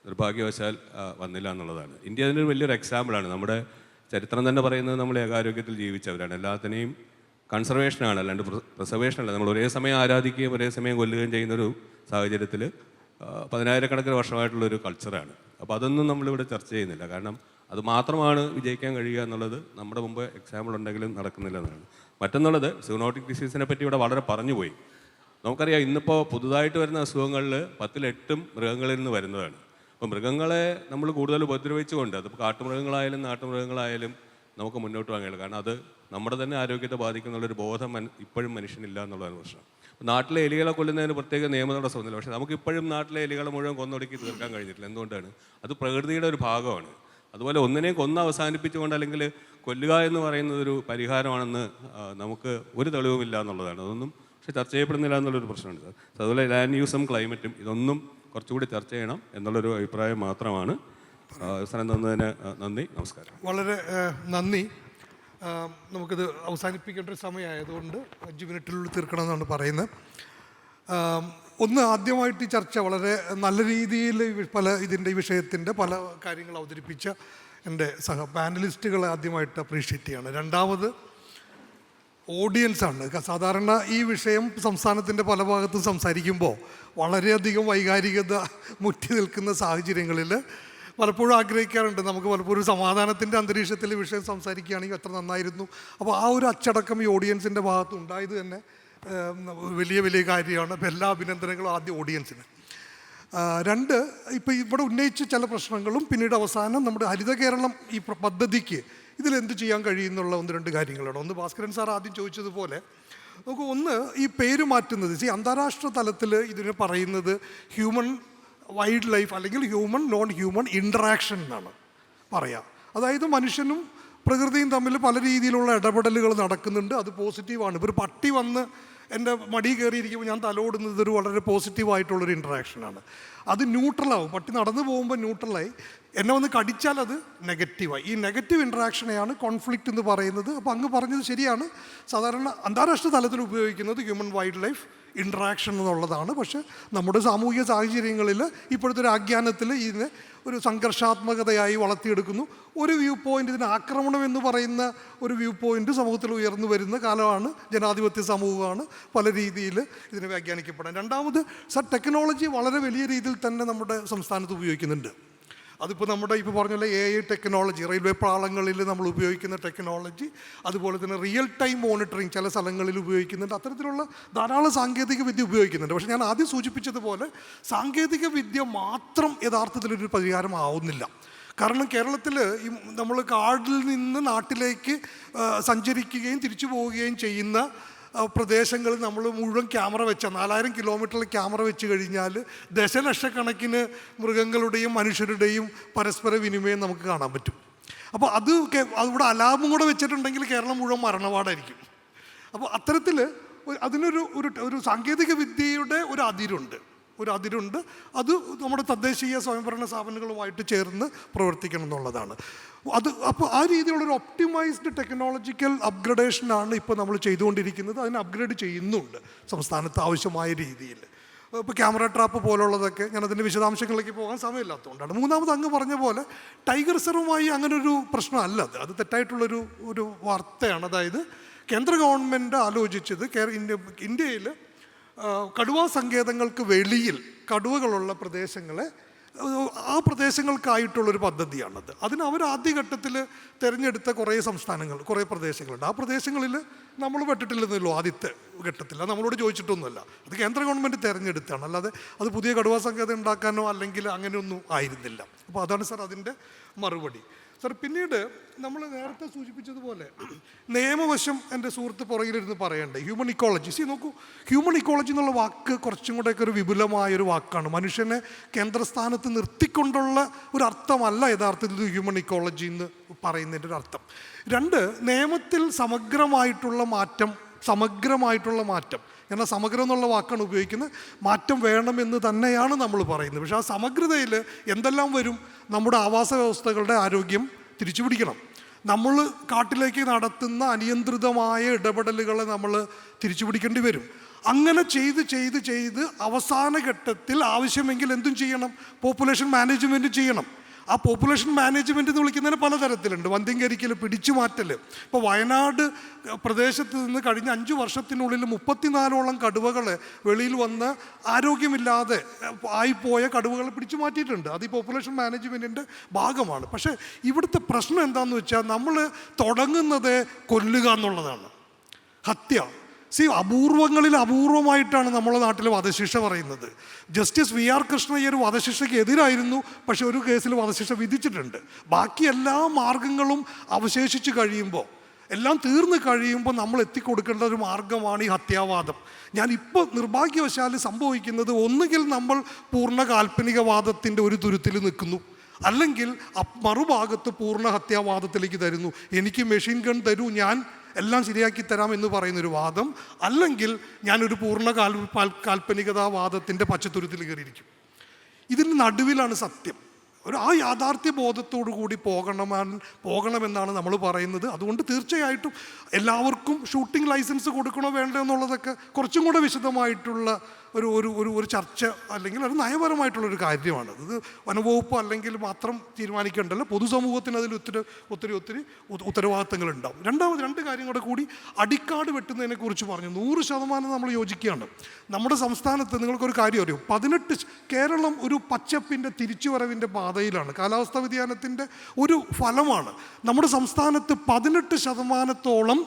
നിർഭാഗ്യവശാൽ വന്നില്ല എന്നുള്ളതാണ്. ഇന്ത്യ അതിനൊരു വലിയൊരു എക്സാമ്പിളാണ്. നമ്മുടെ ചരിത്രം തന്നെ പറയുന്നത് നമ്മൾ ഏകാരോഗ്യത്തിൽ ജീവിച്ചവരാണ്. എല്ലാത്തിനെയും കൺസർവേഷനാണ്, അല്ലാണ്ട് പ്രിസർവേഷനല്ല. നമ്മൾ ഒരേ സമയം ആരാധിക്കുകയും ഒരേ സമയം കൊല്ലുകയും ചെയ്യുന്നൊരു സാഹചര്യത്തിൽ 10,000-കണക്കിന് വർഷമായിട്ടുള്ളൊരു കൾച്ചറാണ്. അപ്പോൾ അതൊന്നും നമ്മളിവിടെ ചർച്ച ചെയ്യുന്നില്ല. കാരണം അത് മാത്രമാണ് വിജയിക്കാൻ കഴിയുക എന്നുള്ളത് നമ്മുടെ മുമ്പ് എക്സാമ്പിൾ ഉണ്ടെങ്കിലും നടക്കുന്നില്ല എന്നാണ്. മറ്റൊന്നുള്ളത്, സൂനോട്ടിക് ഡിസീസിനെ പറ്റി ഇവിടെ വളരെ പറഞ്ഞു പോയി. നമുക്കറിയാം, ഇന്നിപ്പോൾ പുതുതായിട്ട് വരുന്ന അസുഖങ്ങളിൽ 10-8 മൃഗങ്ങളിൽ നിന്ന് വരുന്നതാണ്. അപ്പോൾ മൃഗങ്ങളെ നമ്മൾ കൂടുതൽ ഉപദ്രവിച്ചുകൊണ്ട്, അതിപ്പോൾ കാട്ടുമൃഗങ്ങളായാലും നാട്ടുമൃഗങ്ങളായാലും നമുക്ക് മുന്നോട്ട് പോകാൻ കഴിയില്ല. കാരണം അത് നമ്മുടെ തന്നെ ആരോഗ്യത്തെ ബാധിക്കുന്നുള്ളൊരു ബോധം ഇപ്പോഴും മനുഷ്യനില്ല എന്നുള്ളതാണ് പ്രശ്നം. നാട്ടിലെ എലികളെ കൊല്ലുന്നതിന് പ്രത്യേക നിയമതടസ്സമൊന്നുമില്ല. പക്ഷേ നമുക്കിപ്പോഴും നാട്ടിലെ എലികളെ മുഴുവൻ കൊന്നൊടുക്കി തീർക്കാൻ കഴിഞ്ഞിട്ടില്ല. എന്തുകൊണ്ടാണ്? അത് പ്രകൃതിയുടെ ഒരു ഭാഗമാണ്. അതുപോലെ ഒന്നിനെയും കൊന്ന് അവസാനിപ്പിച്ചുകൊണ്ട് അല്ലെങ്കിൽ കൊല്ലുക എന്ന് പറയുന്നത് ഒരു പരിഹാരമാണെന്ന് നമുക്ക് ഒരു തെളിവുമില്ല എന്നുള്ളതാണ്. അതൊന്നും പക്ഷേ ചർച്ച ചെയ്യപ്പെടുന്നില്ല എന്നുള്ളൊരു പ്രശ്നമുണ്ട്. അതുപോലെ ലാൻഡ് യൂസും ക്ലൈമറ്റും ഇതൊന്നും കുറച്ചുകൂടി ചർച്ച ചെയ്യണം എന്നുള്ളൊരു അഭിപ്രായം മാത്രമാണ്. അവസരം തന്നതിന് നന്ദി, നമസ്കാരം. വളരെ നന്ദി. നമുക്കിത് അവസാനിപ്പിക്കേണ്ട ഒരു സമയമായതുകൊണ്ട് 5 മിനിറ്റിനുള്ളിൽ തീർക്കണമെന്നാണ് പറയുന്നത്. ഒന്ന്, ആദ്യമായിട്ട് ഈ ചർച്ച വളരെ നല്ല രീതിയിൽ ഇതിൻ്റെ വിഷയത്തിൻ്റെ പല കാര്യങ്ങൾ അവതരിപ്പിച്ച എൻ്റെ പാനലിസ്റ്റുകളെ ആദ്യമായിട്ട് അപ്രീഷിയേറ്റ് ചെയ്യാണ്. രണ്ടാമത് ഓഡിയൻസാണ്. സാധാരണ ഈ വിഷയം സംസ്ഥാനത്തിൻ്റെ പല ഭാഗത്തും സംസാരിക്കുമ്പോൾ വളരെയധികം വൈകാരികത മുറ്റി നിൽക്കുന്ന സാഹചര്യങ്ങളിൽ പലപ്പോഴും ആഗ്രഹിക്കാറുണ്ട്, നമുക്ക് പലപ്പോഴും സമാധാനത്തിൻ്റെ അന്തരീക്ഷത്തിൽ വിഷയം സംസാരിക്കുകയാണെങ്കിൽ എത്ര നന്നായിരുന്നു. അപ്പോൾ ആ ഒരു അച്ചടക്കം ഈ ഓഡിയൻസിൻ്റെ ഭാഗത്ത് ഉണ്ടായത് തന്നെ വലിയ വലിയ കാര്യമാണ്. അപ്പോൾ എല്ലാ അഭിനന്ദനങ്ങളും ആദ്യം ഓഡിയൻസിന്. 2, ഇപ്പോൾ ഇവിടെ ഉന്നയിച്ച ചില പ്രശ്നങ്ങളും പിന്നീട് അവസാനം നമ്മുടെ ഹരിത കേരളം ഈ പദ്ധതിക്ക് ഇതിലെന്ത് ചെയ്യാൻ കഴിയുന്നുള്ള 1-2 കാര്യങ്ങളാണ്. ഒന്ന്, ഭാസ്കരൻ സാർ ആദ്യം ചോദിച്ചതുപോലെ നമുക്ക് ഒന്ന് ഈ പേര് മാറ്റുന്നത് അന്താരാഷ്ട്ര തലത്തിൽ ഇതിന് പറയുന്നത് ഹ്യൂമൻ വൈൽഡ് ലൈഫ് അല്ലെങ്കിൽ ഹ്യൂമൻ നോൺ ഹ്യൂമൻ ഇൻട്രാക്ഷൻ എന്നാണ് പറയാം. അതായത് മനുഷ്യനും പ്രകൃതിയും തമ്മിൽ പല രീതിയിലുള്ള ഇടപെടലുകൾ നടക്കുന്നുണ്ട്. അത് പോസിറ്റീവാണ്. ഇപ്പോൾ ഒരു പട്ടി വന്ന് എൻ്റെ മടി കയറിയിരിക്കുമ്പോൾ ഞാൻ തലോടുന്നത് ഒരു വളരെ പോസിറ്റീവായിട്ടുള്ളൊരു ഇൻട്രാക്ഷനാണ്. അത് ന്യൂട്രലാവും. പട്ടി നടന്നു പോകുമ്പോൾ ന്യൂട്രലായി. എന്നെ വന്ന് കടിച്ചാൽ അത് നെഗറ്റീവായി. ഈ നെഗറ്റീവ് ഇൻട്രാക്ഷനെയാണ് കോൺഫ്ലിക്റ്റ് എന്ന് പറയുന്നത്. അപ്പോൾ അങ്ങ് പറഞ്ഞത് ശരിയാണ്. സാധാരണ അന്താരാഷ്ട്ര തലത്തിൽ ഉപയോഗിക്കുന്നത് ഹ്യൂമൻ വൈൽഡ് ലൈഫ് ഇൻട്രാക്ഷൻ എന്നുള്ളതാണ്. പക്ഷേ നമ്മുടെ സാമൂഹിക സാഹചര്യങ്ങളിൽ ഇപ്പോഴത്തെ ഒരു ആഖ്യാനത്തിൽ ഇതിനെ ഒരു സംഘർഷാത്മകതയായി വളർത്തിയെടുക്കുന്നു. ഒരു വ്യൂ പോയിൻ്റ്, ഇതിന് ആക്രമണം എന്ന് പറയുന്ന ഒരു വ്യൂ പോയിൻ്റ് സമൂഹത്തിൽ ഉയർന്നു വരുന്ന കാലമാണ്. ജനാധിപത്യ സമൂഹമാണ് പല രീതിയിൽ ഇതിനെ വ്യാഖ്യാനിക്കപ്പെടാൻ. രണ്ടാമത് ടെക്നോളജി വളരെ വലിയ രീതിയിൽ തന്നെ നമ്മുടെ സംസ്ഥാനത്ത് ഉപയോഗിക്കുന്നുണ്ട്. അതിപ്പോൾ നമ്മുടെ ഇപ്പോൾ പറഞ്ഞ AI ടെക്നോളജി, റെയിൽവേ പാളങ്ങളിൽ നമ്മൾ ഉപയോഗിക്കുന്ന ടെക്നോളജി, അതുപോലെ തന്നെ റിയൽ ടൈം മോണിറ്ററിങ് ചില സ്ഥലങ്ങളിൽ ഉപയോഗിക്കുന്നുണ്ട്. അത്തരത്തിലുള്ള ധാരാളം സാങ്കേതിക വിദ്യ ഉപയോഗിക്കുന്നുണ്ട്. പക്ഷേ ഞാൻ ആദ്യം സൂചിപ്പിച്ചതുപോലെ സാങ്കേതിക വിദ്യ മാത്രം യഥാർത്ഥത്തിലൊരു പരിഹാരമാവുന്നില്ല. കാരണം കേരളത്തിൽ ഈ നമ്മൾ കാടിൽ നിന്ന് നാട്ടിലേക്ക് സഞ്ചരിക്കുകയും തിരിച്ചു പോവുകയും ചെയ്യുന്ന പ്രദേശങ്ങളിൽ നമ്മൾ മുഴുവൻ ക്യാമറ വെച്ച 4000 കിലോമീറ്ററിൽ ക്യാമറ വെച്ച് കഴിഞ്ഞാൽ ദശലക്ഷക്കണക്കിന് മൃഗങ്ങളുടെയും മനുഷ്യരുടെയും പരസ്പര വിനിമയം നമുക്ക് കാണാൻ പറ്റും. അപ്പോൾ അതിവിടെ അലാമും കൂടെ വെച്ചിട്ടുണ്ടെങ്കിൽ കേരളം മുഴുവൻ മരണപാടായിരിക്കും. അപ്പോൾ അത്തരത്തിൽ അതിനൊരു സാങ്കേതിക വിദ്യയുടെ ഒരു അതിരുണ്ട്. അത് നമ്മുടെ തദ്ദേശീയ സ്വയംഭരണ സ്ഥാപനങ്ങളുമായിട്ട് ചേർന്ന് പ്രവർത്തിക്കണം എന്നുള്ളതാണ്. അപ്പോൾ ആ രീതിയിലുള്ളൊരു ഒപ്റ്റിമൈസ്ഡ് ടെക്നോളജിക്കൽ അപ്ഗ്രഡേഷനാണ് ഇപ്പോൾ നമ്മൾ ചെയ്തുകൊണ്ടിരിക്കുന്നത്. അതിനെ അപ്ഗ്രേഡ് ചെയ്യുന്നുണ്ട് സംസ്ഥാനത്ത് ആവശ്യമായ രീതിയിൽ. ഇപ്പോൾ ക്യാമറ ട്രാപ്പ് പോലുള്ളതൊക്കെ, ഞാനതിൻ്റെ വിശദാംശങ്ങളിലേക്ക് പോകാൻ സമയമില്ലാത്തതുകൊണ്ടാണ്. മൂന്നാമത് അങ്ങ് പറഞ്ഞ പോലെ ടൈഗർ റിസർവുമായി അങ്ങനൊരു പ്രശ്നമല്ല. അത് തെറ്റായിട്ടുള്ളൊരു വാർത്തയാണ്. അതായത് കേന്ദ്ര ഗവൺമെൻറ് ആലോചിച്ചത് ഇന്ത്യയിൽ കടുവാ സങ്കേതങ്ങൾക്ക് വെളിയിൽ കടുവകളുള്ള പ്രദേശങ്ങളെ, ആ പ്രദേശങ്ങൾക്കായിട്ടുള്ളൊരു പദ്ധതിയാണത്. അതിന് അവർ ആദ്യഘട്ടത്തിൽ തിരഞ്ഞെടുത്ത കുറേ സംസ്ഥാനങ്ങൾ, കുറേ പ്രദേശങ്ങളുണ്ട്. ആ പ്രദേശങ്ങളിൽ നമ്മൾ പെട്ടിട്ടില്ലെന്നല്ലോ ആദ്യത്തെ ഘട്ടത്തിൽ. അത് നമ്മളോട് ചോദിച്ചിട്ടൊന്നുമല്ല. അത് കേന്ദ്ര ഗവൺമെൻറ് തിരഞ്ഞെടുത്താണ്. അല്ലാതെ അത് പുതിയ കടുവാ സങ്കേതം ഉണ്ടാക്കാനോ അല്ലെങ്കിൽ അങ്ങനെയൊന്നും ആയിരുന്നില്ല. അപ്പോൾ അതാണ് സാർ അതിൻ്റെ മറുപടി. സാർ, പിന്നീട് നമ്മൾ നേരത്തെ സൂചിപ്പിച്ചതുപോലെ നിയമവശം എൻ്റെ സുഹൃത്ത് പുറകിലിരുന്ന് പറയണ്ടേ, ഹ്യൂമൻ ഇക്കോളജി. നോക്കൂ, ഹ്യൂമൻ ഇക്കോളജി എന്നുള്ള വാക്ക് കുറച്ചും കൂടെയൊക്കെ ഒരു വിപുലമായൊരു വാക്കാണ്. മനുഷ്യനെ കേന്ദ്രസ്ഥാനത്ത് നിർത്തിക്കൊണ്ടുള്ള ഒരു അർത്ഥമല്ല യഥാർത്ഥത്തിൽ ഹ്യൂമൻ ഇക്കോളജി എന്ന് പറയുന്നതിൻ്റെ ഒരു അർത്ഥം. രണ്ട്, നിയമത്തിൽ സമഗ്രമായിട്ടുള്ള മാറ്റം, എന്നാൽ സമഗ്രം എന്നുള്ള വാക്കാണ് ഉപയോഗിക്കുന്നത്. മാറ്റം വേണമെന്ന് തന്നെയാണ് നമ്മൾ പറയുന്നത്. പക്ഷേ ആ സമഗ്രതയിൽ എന്തെല്ലാം വരും? നമ്മുടെ ആവാസ വ്യവസ്ഥകളുടെ ആരോഗ്യം തിരിച്ചു പിടിക്കണം. നമ്മൾ കാട്ടിലേക്ക് നടത്തുന്ന അനിയന്ത്രിതമായ ഇടപെടലുകളെ നമ്മൾ തിരിച്ചു പിടിക്കേണ്ടി വരും. അങ്ങനെ ചെയ്ത് അവസാന ഘട്ടത്തിൽ ആവശ്യമെങ്കിൽ എന്തും ചെയ്യണം, പോപ്പുലേഷൻ മാനേജ്മെൻറ്റ് ചെയ്യണം. ആ പോപ്പുലേഷൻ മാനേജ്മെൻറ്റ് എന്ന് വിളിക്കുന്നതിന് പലതരത്തിലുണ്ട്. വന്ധ്യംകരിക്കൽ, പിടിച്ചു മാറ്റൽ. ഇപ്പോൾ വയനാട് പ്രദേശത്ത് നിന്ന് കഴിഞ്ഞ 5 വർഷത്തിനുള്ളിൽ 34ഓളം കടുവകൾ വെളിയിൽ വന്ന് ആരോഗ്യമില്ലാതെ ആയിപ്പോയ കടുവകളെ പിടിച്ചു മാറ്റിയിട്ടുണ്ട്. അത് ഈ പോപ്പുലേഷൻ മാനേജ്മെൻറ്റിൻ്റെ ഭാഗമാണ്. പക്ഷേ ഇവിടുത്തെ പ്രശ്നം എന്താണെന്ന് വെച്ചാൽ നമ്മൾ തുടങ്ങുന്നത് കൊല്ലുക എന്നുള്ളതാണ്, ഹത്യ. അപൂർവങ്ങളിൽ അപൂർവമായിട്ടാണ് നമ്മുടെ നാട്ടിൽ വധശിക്ഷ പറയുന്നത്. ജസ്റ്റിസ് VR കൃഷ്ണ ഈ ഒരു വധശിക്ഷയ്ക്ക് എതിരായിരുന്നു. പക്ഷെ ഒരു കേസിൽ വധശിക്ഷ വിധിച്ചിട്ടുണ്ട്. ബാക്കി എല്ലാ മാർഗങ്ങളും അവശേഷിച്ച് കഴിയുമ്പോൾ, എല്ലാം തീർന്നു കഴിയുമ്പോൾ നമ്മൾ എത്തിക്കൊടുക്കേണ്ട ഒരു മാർഗമാണ് ഈ ഹത്യാവാദം. ഞാനിപ്പോൾ നിർഭാഗ്യവശാൽ സംഭവിക്കുന്നത്, ഒന്നുകിൽ നമ്മൾ പൂർണ്ണ കാൽപ്പനികവാദത്തിൻ്റെ ഒരു തുരുത്തിൽ നിൽക്കുന്നു, അല്ലെങ്കിൽ മറുഭാഗത്ത് പൂർണ്ണ ഹത്യാവാദത്തിലേക്ക് തരുന്നു. എനിക്ക് മെഷീൻ ഗൺ തരൂ, ഞാൻ എല്ലാം ശരിയാക്കി തരാം എന്ന് പറയുന്നൊരു വാദം, അല്ലെങ്കിൽ ഞാനൊരു പൂർണ്ണ കാൽപ്പനികതാവാദത്തിൻ്റെ പച്ചത്തുരുത്തിൽ കയറിയിരിക്കും. ഇതിന് നടുവിലാണ് സത്യം. ആ യാഥാർത്ഥ്യ ബോധത്തോടു കൂടി പോകണമെന്നാണ് നമ്മൾ പറയുന്നത്. അതുകൊണ്ട് തീർച്ചയായിട്ടും എല്ലാവർക്കും ഷൂട്ടിംഗ് ലൈസൻസ് കൊടുക്കണോ വേണ്ടോ എന്നുള്ളതൊക്കെ കുറച്ചും കൂടെ വിശദമായിട്ടുള്ള ഒരു ചർച്ച, അല്ലെങ്കിൽ ഒരു നയപരമായിട്ടുള്ളൊരു കാര്യമാണ്. ഇത് വനവകുപ്പ് അല്ലെങ്കിൽ മാത്രം തീരുമാനിക്കേണ്ടല്ലോ, പൊതുസമൂഹത്തിന് അതിൽ ഒത്തിരി ഉത്തരവാദിത്തങ്ങളുണ്ടാവും. രണ്ട് കാര്യം കൂടി അടിക്കാട് വെട്ടുന്നതിനെ കുറിച്ച് പറഞ്ഞു. 100% നമ്മൾ യോജിക്കുകയാണ്. നമ്മുടെ സംസ്ഥാനത്ത് നിങ്ങൾക്കൊരു കാര്യം അറിയും, കേരളം ഒരു പച്ചപ്പിൻ്റെ തിരിച്ചുവരവിൻ്റെ പാതയിലാണ്. കാലാവസ്ഥാ വ്യതിയാനത്തിൻ്റെ ഒരു ഫലമാണ്. നമ്മുടെ സംസ്ഥാനത്ത് 18%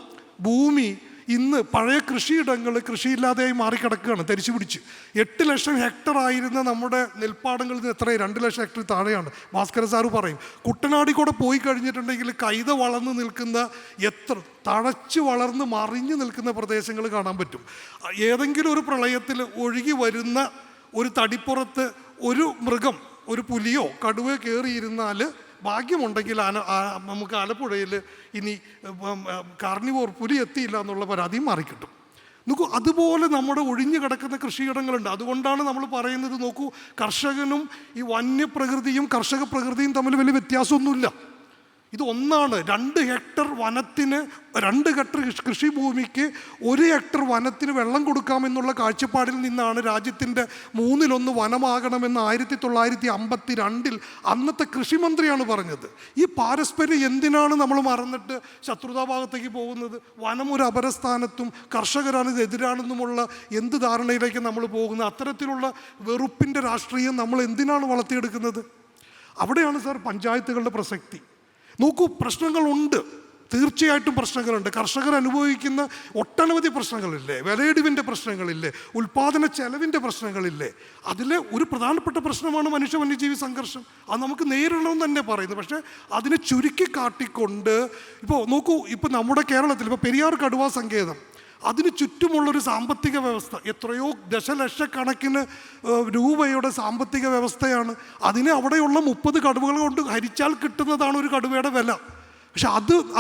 ഭൂമി ഇന്ന് പഴയ കൃഷിയിടങ്ങൾ കൃഷിയില്ലാതെയായി മാറിക്കിടക്കുകയാണ്, തരിച്ചു പിടിച്ച്. 8 ലക്ഷം ഹെക്ടർ ആയിരുന്ന നമ്മുടെ നെൽപ്പാടങ്ങളിൽ നിന്ന് എത്രയും 2 ലക്ഷം ഹെക്ടർ താഴെയാണ്. ഭാസ്കര സാറ് പറയും, കുട്ടനാടി കൂടെ പോയി കഴിഞ്ഞിട്ടുണ്ടെങ്കിൽ കൈത വളർന്ന് നിൽക്കുന്ന, എത്ര തഴച്ച് വളർന്ന് മറിഞ്ഞു നിൽക്കുന്ന പ്രദേശങ്ങൾ കാണാൻ പറ്റും. ഏതെങ്കിലും ഒരു പ്രളയത്തിൽ ഒഴുകി വരുന്ന ഒരു തടിപ്പുറത്ത് ഒരു മൃഗം, ഒരു പുലിയോ കടുവയോ കയറിയിരുന്നാൽ ഭാഗ്യമുണ്ടെങ്കിൽ നമുക്ക് ആലപ്പുഴയിൽ ഇനി കാർണിവോർ പുലി എത്തിയില്ല എന്നുള്ള പരാതിയും മാറിക്കിട്ടും. നോക്കൂ, അതുപോലെ നമ്മുടെ ഒഴിഞ്ഞു കിടക്കുന്ന കൃഷിയിടങ്ങളുണ്ട്. അതുകൊണ്ടാണ് നമ്മൾ പറയുന്നത്, നോക്കൂ, കർഷകനും ഈ വന്യപ്രകൃതിയും കർഷക പ്രകൃതിയും തമ്മിൽ വലിയ വ്യത്യാസമൊന്നുമില്ല. ഇത് ഒന്നാണ്. 2 ഹെക്ടർ വനത്തിന്, 2 ഹെക്ടർ കൃഷിഭൂമിക്ക് 1 ഹെക്ടർ വനത്തിന് വെള്ളം കൊടുക്കാമെന്നുള്ള കാഴ്ചപ്പാടിൽ നിന്നാണ് രാജ്യത്തിൻ്റെ 1/3 വനമാകണമെന്ന് 1952 അന്നത്തെ കൃഷിമന്ത്രിയാണ് പറഞ്ഞത്. ഈ പാരസ്പര്യം എന്തിനാണ് നമ്മൾ മറന്നിട്ട് ശത്രുതാഭാഗത്തേക്ക് പോകുന്നത്? വനം ഒരു അപരസ്ഥാനത്തും കർഷകരാണ് എതിരാണെന്നുമുള്ള എന്ത് ധാരണയിലേക്ക് നമ്മൾ പോകുന്നത്? അത്തരത്തിലുള്ള വെറുപ്പിൻ്റെ രാഷ്ട്രീയം നമ്മൾ എന്തിനാണ് വളർത്തിയെടുക്കുന്നത്? അവിടെയാണ് സാർ പഞ്ചായത്തുകളുടെ പ്രസക്തി. നോക്കൂ, പ്രശ്നങ്ങളുണ്ട്, തീർച്ചയായിട്ടും പ്രശ്നങ്ങളുണ്ട്. കർഷകർ അനുഭവിക്കുന്ന ഒട്ടനവധി പ്രശ്നങ്ങളില്ലേ, വിലയിടിവിൻ്റെ പ്രശ്നങ്ങളില്ലേ, ഉൽപ്പാദന ചെലവിൻ്റെ പ്രശ്നങ്ങളില്ലേ. അതിലെ ഒരു പ്രധാനപ്പെട്ട പ്രശ്നമാണ് മനുഷ്യ വന്യജീവി സംഘർഷം. അത് നമുക്ക് നേരിടണമെന്ന് തന്നെ പറയുന്നു. പക്ഷേ അതിനെ ചുരുക്കി കാട്ടിക്കൊണ്ട് ഇപ്പോൾ നോക്കൂ, ഇപ്പോൾ നമ്മുടെ കേരളത്തിൽ ഇപ്പോൾ പെരിയാർ കടുവാ സങ്കേതം, അതിന് ചുറ്റുമുള്ളൊരു സാമ്പത്തിക വ്യവസ്ഥ, എത്രയോ ദശലക്ഷക്കണക്കിന് രൂപയുടെ സാമ്പത്തിക വ്യവസ്ഥയാണ്. അതിന് അവിടെയുള്ള 30 കടുവകൾ കൊണ്ട് ഹരിച്ചാൽ കിട്ടുന്നതാണ് ഒരു കടുവയുടെ വില. പക്ഷെ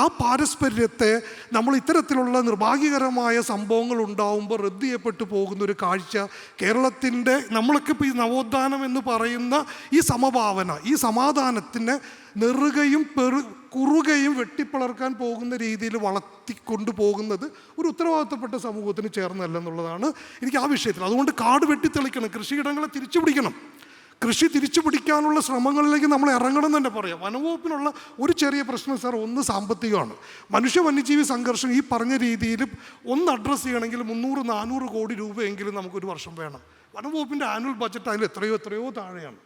ആ പാരസ്പര്യത്തെ നമ്മൾ ഇത്തരത്തിലുള്ള നിർഭാഗ്യകരമായ സംഭവങ്ങൾ ഉണ്ടാവുമ്പോൾ റദ്ദ് ചെയ്യപ്പെട്ടു പോകുന്നൊരു കാഴ്ച കേരളത്തിൻ്റെ, നമ്മളൊക്കെ ഇപ്പോൾ ഈ നവോത്ഥാനം എന്ന് പറയുന്ന ഈ സമഭാവന, ഈ സമാധാനത്തിനെ നെറുകയും കുറുകയും വെട്ടിപ്പിളർക്കാൻ പോകുന്ന രീതിയിൽ വളർത്തിക്കൊണ്ടു പോകുന്നത് ഒരു ഉത്തരവാദിത്തപ്പെട്ട സമൂഹത്തിന് ചേർന്നല്ലെന്നുള്ളതാണ് എനിക്ക് ആ വിഷയത്തിൽ. അതുകൊണ്ട് കാട് വെട്ടിത്തെളിക്കണം, കൃഷിയിടങ്ങളെ തിരിച്ചു പിടിക്കണം. കൃഷി തിരിച്ചു പിടിക്കാനുള്ള ശ്രമങ്ങളിലേക്ക് നമ്മൾ ഇറങ്ങണം എന്ന് തന്നെ പറയാം. വനംവകുപ്പിനുള്ള ഒരു ചെറിയ പ്രശ്നം സാർ, ഒന്ന് സാമ്പത്തികമാണ്. മനുഷ്യ വന്യജീവി സംഘർഷം ഈ പറഞ്ഞ രീതിയിൽ ഒന്ന് അഡ്രസ്സ് ചെയ്യണമെങ്കിൽ 300-400 കോടി രൂപയെങ്കിലും നമുക്കൊരു വർഷം വേണം. വനംവകുപ്പിൻ്റെ ആനുവൽ ബഡ്ജറ്റ് അതിൽ എത്രയോ താഴെയാണ്.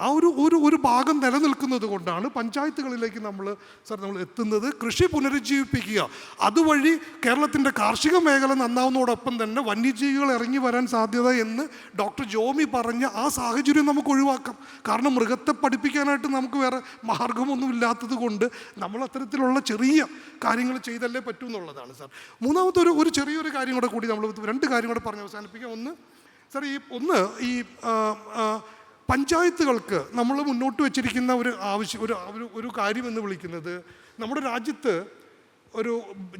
ആ ഒരു ഭാഗം നിലനിൽക്കുന്നത് കൊണ്ടാണ് പഞ്ചായത്തുകളിലേക്ക് നമ്മൾ എത്തുന്നത്. കൃഷി പുനരുജ്ജീവിപ്പിക്കുക, അതുവഴി കേരളത്തിൻ്റെ കാർഷിക മേഖല നന്നാവുന്നതോടൊപ്പം തന്നെ വന്യജീവികൾ ഇറങ്ങി വരാൻ സാധ്യത എന്ന് ഡോക്ടർ ജോമി പറഞ്ഞ ആ സാഹചര്യം നമുക്ക് ഒഴിവാക്കാം. കാരണം മൃഗത്തെ പഠിപ്പിക്കാനായിട്ട് നമുക്ക് വേറെ മാർഗമൊന്നും ഇല്ലാത്തത് കൊണ്ട് നമ്മൾ അത്തരത്തിലുള്ള ചെറിയ കാര്യങ്ങൾ ചെയ്തല്ലേ പറ്റൂ എന്നുള്ളതാണ് സാർ. മൂന്നാമത്തെ ഒരു ചെറിയൊരു കാര്യം കൂടി നമ്മൾ 2 കാര്യം കൂടെ പറഞ്ഞ് അവസാനിപ്പിക്കാം. ഒന്ന് സാർ, ഈ പഞ്ചായത്തുകൾക്ക് നമ്മൾ മുന്നോട്ട് വെച്ചിരിക്കുന്ന ഒരു കാര്യം എന്ന് വിളിക്കുന്നത്, നമ്മുടെ രാജ്യത്ത് ഒരു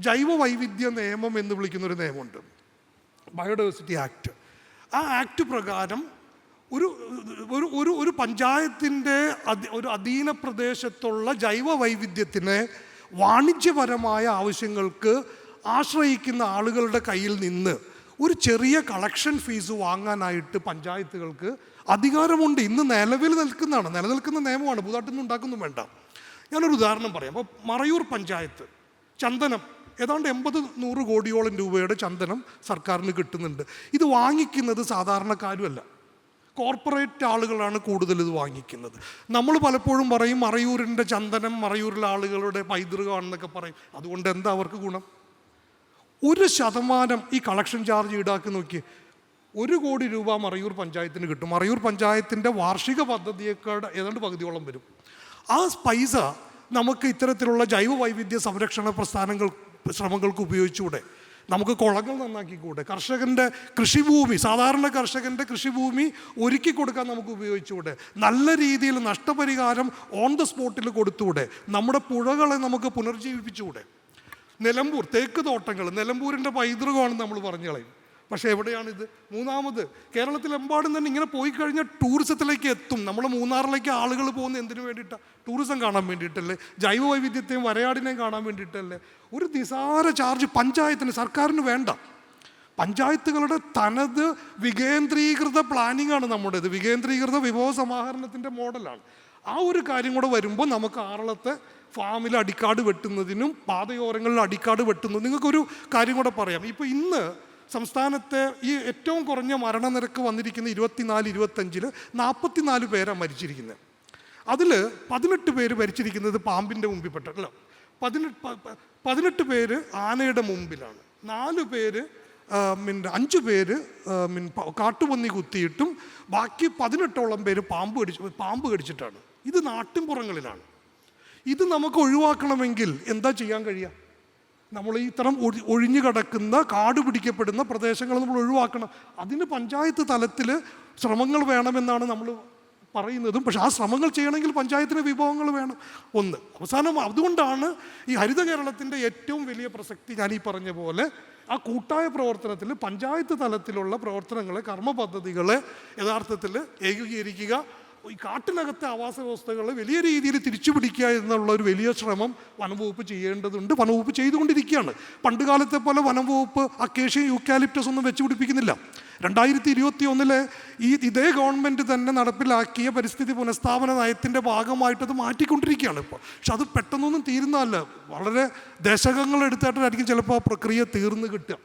ജൈവ വൈവിധ്യ നിയമം എന്ന് വിളിക്കുന്നൊരു നിയമമുണ്ട്, ബയോഡൈവേഴ്സിറ്റി ആക്ട്. ആ ആക്ട് പ്രകാരം ഒരു പഞ്ചായത്തിൻ്റെ ഒരു അധീന പ്രദേശത്തുള്ള ജൈവ വൈവിധ്യത്തിനെ വാണിജ്യപരമായ ആവശ്യങ്ങൾക്ക് ആശ്രയിക്കുന്ന ആളുകളുടെ കയ്യിൽ നിന്ന് ഒരു ചെറിയ കളക്ഷൻ ഫീസ് വാങ്ങാനായിട്ട് പഞ്ചായത്തുകൾക്ക് അധികാരമുണ്ട്. ഇന്ന് നിലനിൽക്കുന്ന നിയമമാണ്, പുതുതായിട്ടൊന്നും ഉണ്ടാക്കുന്നു വേണ്ട. ഞാനൊരു ഉദാഹരണം പറയാം. അപ്പോൾ മറയൂർ പഞ്ചായത്ത് ചന്ദനം ഏതാണ്ട് 80-100 കോടിയോളം രൂപയുടെ ചന്ദനം സർക്കാരിന് കിട്ടുന്നുണ്ട്. ഇത് വാങ്ങിക്കുന്നത് സാധാരണക്കാരുമല്ല, കോർപ്പറേറ്റ് ആളുകളാണ് കൂടുതൽ ഇത് വാങ്ങിക്കുന്നത്. നമ്മൾ പലപ്പോഴും പറയും മറയൂരിൻ്റെ ചന്ദനം മറയൂരിലെ ആളുകളുടെ പൈതൃകമാണെന്നൊക്കെ പറയും. അതുകൊണ്ട് എന്താ അവർക്ക് ഗുണം? 1% ഈ കളക്ഷൻ ചാർജ് ഈടാക്കി നോക്കി 1 കോടി രൂപ മറയൂർ പഞ്ചായത്തിന് കിട്ടും. മറയൂർ പഞ്ചായത്തിൻ്റെ വാർഷിക പദ്ധതിയേക്കാൾ ഏതാണ്ട് പകുതിയോളം വരും. ആ പൈസ നമുക്ക് ഇത്തരത്തിലുള്ള ജൈവ വൈവിധ്യ സംരക്ഷണ ശ്രമങ്ങൾക്ക് ഉപയോഗിച്ചുകൂടെ? നമുക്ക് കുളങ്ങൾ നന്നാക്കിക്കൂടെ? കർഷകൻ്റെ കൃഷിഭൂമി, സാധാരണ കർഷകൻ്റെ കൃഷിഭൂമി ഒരുക്കി കൊടുക്കാൻ നമുക്ക് ഉപയോഗിച്ചുകൂടെ? നല്ല രീതിയിൽ നഷ്ടപരിഹാരം ഓൺ ദ സ്പോട്ടിൽ കൊടുത്തുകൂടെ? നമ്മുടെ പുഴകളെ നമുക്ക് പുനർജീവിപ്പിച്ചുകൂടെ? നിലമ്പൂർ തേക്ക് തോട്ടങ്ങൾ നിലമ്പൂരിൻ്റെ പൈതൃകമാണെന്ന് നമ്മൾ പറഞ്ഞു കളയും. പക്ഷേ എവിടെയാണിത്? മൂന്നാമത്, കേരളത്തിലെമ്പാടും തന്നെ ഇങ്ങനെ പോയി കഴിഞ്ഞാൽ ടൂറിസത്തിലേക്ക് എത്തും. നമ്മൾ മൂന്നാറിലേക്ക് ആളുകൾ പോകുന്നത് എന്തിനു വേണ്ടിയിട്ടാണ്? ടൂറിസം കാണാൻ വേണ്ടിയിട്ടല്ലേ? ജൈവ വൈവിധ്യത്തെയും വരയാടിനെയും കാണാൻ വേണ്ടിയിട്ടല്ലേ? ഒരു നിസാര ചാർജ് പഞ്ചായത്തിന്, സർക്കാരിന് വേണ്ട. പഞ്ചായത്തുകളുടെ തനത് വികേന്ദ്രീകൃത പ്ലാനിങ്ങാണ് നമ്മുടേത്. വികേന്ദ്രീകൃത വിഭവ സമാഹരണത്തിൻ്റെ മോഡലാണ്. ആ ഒരു കാര്യം കൂടെ വരുമ്പോൾ നമുക്ക് ആറളത്തെ ഫാമിൽ അടിക്കാട് വെട്ടുന്നതിനും പാതയോരങ്ങളിൽ അടിക്കാട് വെട്ടുന്നതിനും നിങ്ങൾക്കൊരു കാര്യം കൂടെ പറയാം. ഇപ്പോൾ ഇന്ന് സംസ്ഥാനത്തെ ഈ ഏറ്റവും കുറഞ്ഞ മരണനിരക്ക് വന്നിരിക്കുന്ന 24-25 44 പേരാണ് മരിച്ചിരിക്കുന്നത്. അതിൽ 18 പേര് മരിച്ചിരിക്കുന്നത് പാമ്പിൻ്റെ മുമ്പിൽപ്പെട്ട 18 പേര് ആനയുടെ മുമ്പിലാണ്, 4 പേര് 5 പേര് കാട്ടുപന്നി കുത്തിയിട്ടും ബാക്കി 18ഓളം പേര് പാമ്പ് കടിച്ചിട്ടാണ്. ഇത് നാട്ടിൻപുറങ്ങളിലാണ്. ഇത് നമുക്ക് ഒഴിവാക്കണമെങ്കിൽ എന്താ ചെയ്യാൻ കഴിയുക? നമ്മൾ ഈ ഇത്തരം ഒഴിഞ്ഞു കിടക്കുന്ന കാട് പിടിക്കപ്പെടുന്ന പ്രദേശങ്ങൾ നമ്മൾ ഒഴിവാക്കണം. അതിന് പഞ്ചായത്ത് തലത്തിൽ ശ്രമങ്ങൾ വേണമെന്നാണ് നമ്മൾ പറയുന്നതും. പക്ഷെ ആ ശ്രമങ്ങൾ ചെയ്യണമെങ്കിൽ പഞ്ചായത്തിന് വിഭവങ്ങൾ വേണം. അവസാനം അതുകൊണ്ടാണ് ഈ ഹരിത കേരളത്തിൻ്റെ ഏറ്റവും വലിയ പ്രസക്തി ഞാൻ ഈ പറഞ്ഞ പോലെ ആ കൂട്ടായ പ്രവർത്തനത്തിൽ പഞ്ചായത്ത് തലത്തിലുള്ള പ്രവർത്തനങ്ങളെ, കർമ്മ പദ്ധതികളെ യഥാർത്ഥത്തിൽ ഏകീകരിക്കുക, ഈ കാട്ടിനകത്തെ ആവാസ വ്യവസ്ഥകളെ വലിയ രീതിയിൽ തിരിച്ചു പിടിക്കുക എന്നുള്ള ഒരു വലിയ ശ്രമം വനംവകുപ്പ് ചെയ്യേണ്ടതുണ്ട്. വനംവകുപ്പ് ചെയ്തുകൊണ്ടിരിക്കുകയാണ്. പണ്ട് കാലത്തെ പോലെ വനംവകുപ്പ് അക്കേഷ്യയും യൂക്കാലിപ്റ്റസ് ഒന്നും വെച്ച് പിടിപ്പിക്കുന്നില്ല. 2021 ഇതേ ഗവൺമെൻറ് തന്നെ നടപ്പിലാക്കിയ പരിസ്ഥിതി പുനഃസ്ഥാപന നയത്തിൻ്റെ ഭാഗമായിട്ടത് മാറ്റിക്കൊണ്ടിരിക്കുകയാണ് ഇപ്പോൾ. പക്ഷെ അത് പെട്ടെന്നൊന്നും തീരുന്നതല്ല. വളരെ ദശകങ്ങളെടുത്തിട്ടായിരിക്കും ചിലപ്പോൾ ആ പ്രക്രിയ തീർന്നു കിട്ടുക.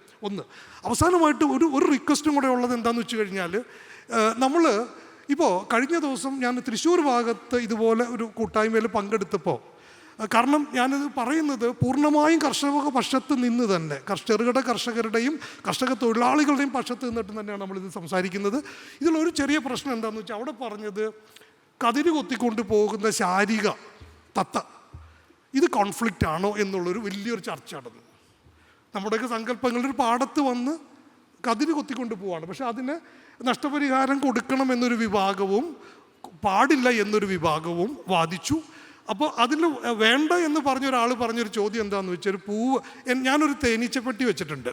അവസാനമായിട്ട് ഒരു റിക്വസ്റ്റും കൂടെ ഉള്ളത് എന്താണെന്ന് വെച്ച് കഴിഞ്ഞാൽ, നമ്മൾ ഇപ്പോൾ കഴിഞ്ഞ ദിവസം ഞാൻ തൃശ്ശൂർ ഭാഗത്ത് ഇതുപോലെ ഒരു കൂട്ടായ്മയിൽ പങ്കെടുത്തപ്പോൾ, കാരണം ഞാനിത് പറയുന്നത് പൂർണ്ണമായും കർഷക പക്ഷത്ത് നിന്ന് തന്നെ, ചെറുകിട കർഷകരുടെയും കർഷക തൊഴിലാളികളുടെയും പക്ഷത്ത് നിന്നിട്ട് തന്നെയാണ് നമ്മളിത് സംസാരിക്കുന്നത്. ഇതിലൊരു ചെറിയ പ്രശ്നം എന്താണെന്ന് വെച്ചാൽ, അവിടെ പറഞ്ഞത് കതിര് കൊത്തിക്കൊണ്ട് പോകുന്ന ശാരിക തത്ത ഇത് കോൺഫ്ലിക്റ്റ് ആണോ എന്നുള്ളൊരു വലിയൊരു ചർച്ച നടന്നു. നമ്മുടെയൊക്കെ സങ്കല്പങ്ങളിൽ ഒരു പാടത്ത് വന്ന് കതിര് കൊത്തിക്കൊണ്ട് പോവാണ്, പക്ഷെ അതിന് നഷ്ടപരിഹാരം കൊടുക്കണമെന്നൊരു വിഭാഗവും പാടില്ല എന്നൊരു വിഭാഗവും വാദിച്ചു. അപ്പോൾ അതിൽ വേണ്ട എന്ന് പറഞ്ഞൊരാൾ പറഞ്ഞൊരു ചോദ്യം എന്താണെന്ന് വെച്ചാൽ, ഒരു പൂവ്, ഞാനൊരു തേനീച്ചപ്പെട്ടി വെച്ചിട്ടുണ്ട്.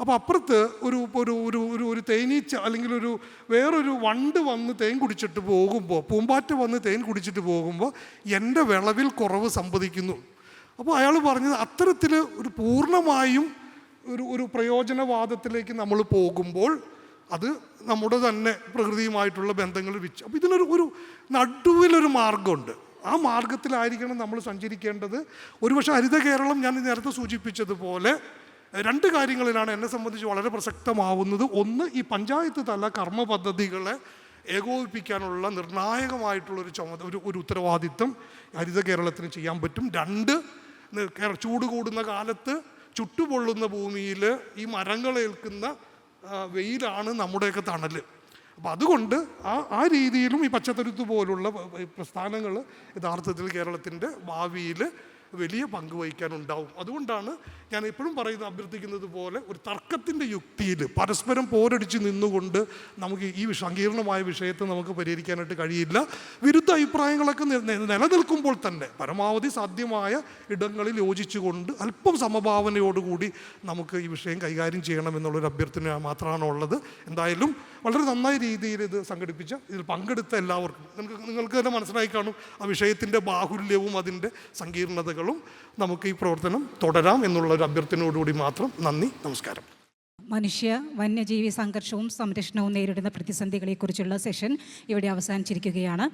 അപ്പോൾ അപ്പുറത്ത് ഒരു തേനീച്ച അല്ലെങ്കിൽ വേറൊരു വണ്ട് വന്ന് തേൻ കുടിച്ചിട്ട് പോകുമ്പോൾ, പൂമ്പാറ്റ വന്ന് തേൻ കുടിച്ചിട്ട് പോകുമ്പോൾ എൻ്റെ വിളവിൽ കുറവ് സംഭവിക്കുന്നു. അപ്പോൾ അയാൾ പറഞ്ഞത് അത്തരത്തിൽ ഒരു പൂർണ്ണമായും ഒരു പ്രയോജനവാദത്തിലേക്ക് നമ്മൾ പോകുമ്പോൾ അത് നമ്മുടെ തന്നെ പ്രകൃതിയുമായിട്ടുള്ള ബന്ധങ്ങൾ വെച്ച്, അപ്പോൾ ഇതിനൊരു നടുവിലൊരു മാർഗമുണ്ട്. ആ മാർഗത്തിലായിരിക്കണം നമ്മൾ സഞ്ചരിക്കേണ്ടത്. ഒരുപക്ഷെ ഹരിത കേരളം ഞാൻ നേരത്തെ സൂചിപ്പിച്ചതുപോലെ 2 കാര്യങ്ങളിലാണ് എന്നെ സംബന്ധിച്ച് വളരെ പ്രസക്തമാവുന്നത്. ഒന്ന്, ഈ പഞ്ചായത്ത് തല കർമ്മ പദ്ധതികളെ ഏകോപിപ്പിക്കാനുള്ള നിർണായകമായിട്ടുള്ളൊരു ഒരു ഉത്തരവാദിത്വം ഹരിത കേരളത്തിന് ചെയ്യാൻ പറ്റും. 2, ചൂട് കൂടുന്ന കാലത്ത് ചുട്ടുപൊള്ളുന്ന ഭൂമിയിൽ ഈ മരങ്ങളേൽക്കുന്ന വെയിലാണ് നമ്മുടെയൊക്കെ തണൽ. അപ്പോൾ അതുകൊണ്ട് ആ രീതിയിലും ഈ പച്ചത്തുരുത്ത് പോലുള്ള പ്രസ്ഥാനങ്ങൾ യഥാർത്ഥത്തിൽ കേരളത്തിൻ്റെ ഭാവിയിൽ വലിയ പങ്ക് വഹിക്കാനുണ്ടാവും. അതുകൊണ്ടാണ് ഞാൻ എപ്പോഴും അഭ്യർത്ഥിക്കുന്നത് പോലെ ഒരു തർക്കത്തിൻ്റെ യുക്തിയിൽ പരസ്പരം പോരടിച്ച് നിന്നുകൊണ്ട് നമുക്ക് ഈ സങ്കീർണമായ വിഷയത്തെ നമുക്ക് പരിഹരിക്കാനായിട്ട് കഴിയില്ല. വിരുദ്ധ അഭിപ്രായങ്ങളൊക്കെ നിലനിൽക്കുമ്പോൾ തന്നെ പരമാവധി സാധ്യമായ ഇടങ്ങളിൽ യോജിച്ചുകൊണ്ട് അല്പം സമഭാവനയോടുകൂടി നമുക്ക് ഈ വിഷയം കൈകാര്യം ചെയ്യണമെന്നുള്ളൊരു അഭ്യർത്ഥന മാത്രമാണ് ഉള്ളത്. എന്തായാലും വളരെ നന്നായ രീതിയിൽ ഇത് സംഘടിപ്പിച്ച, ഇതിൽ പങ്കെടുത്ത എല്ലാവർക്കും നിങ്ങൾക്ക് തന്നെ മനസ്സിലായി കാണും ആ വിഷയത്തിൻ്റെ ബാഹുല്യവും അതിൻ്റെ സങ്കീർണതകളും. നമുക്ക് ഈ പ്രവർത്തനം തുടരാം എന്നുള്ളൊരു അഭ്യർത്ഥനയോടുകൂടി മാത്രം. നന്ദി, നമസ്കാരം. മനുഷ്യ വന്യജീവി സംഘർഷവും സംരക്ഷണവും നേരിടുന്ന പ്രതിസന്ധികളെക്കുറിച്ചുള്ള സെഷൻ ഇവിടെ അവസാനിച്ചിരിക്കുകയാണ്.